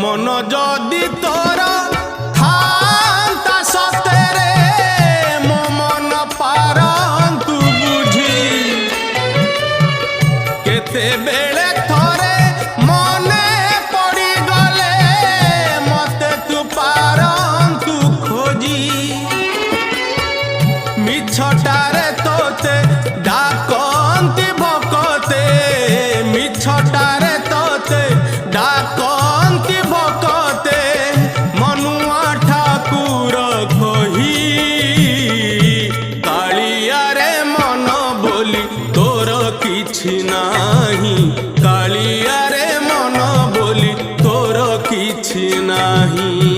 मन जदि तोर थांता सतेरे मो मन पारंतु बुझी केते बेले थोरे मने पड़ी गले मते तू पारंतु खोजी मिछटारे तोते डाकंती भकते मिछटारे तोते डाकंती भकते मनुआ ठाकुर कही कालिया रे मन बोली तोर किछि नाही कालिया रे मन बोली तोर किछि नाही।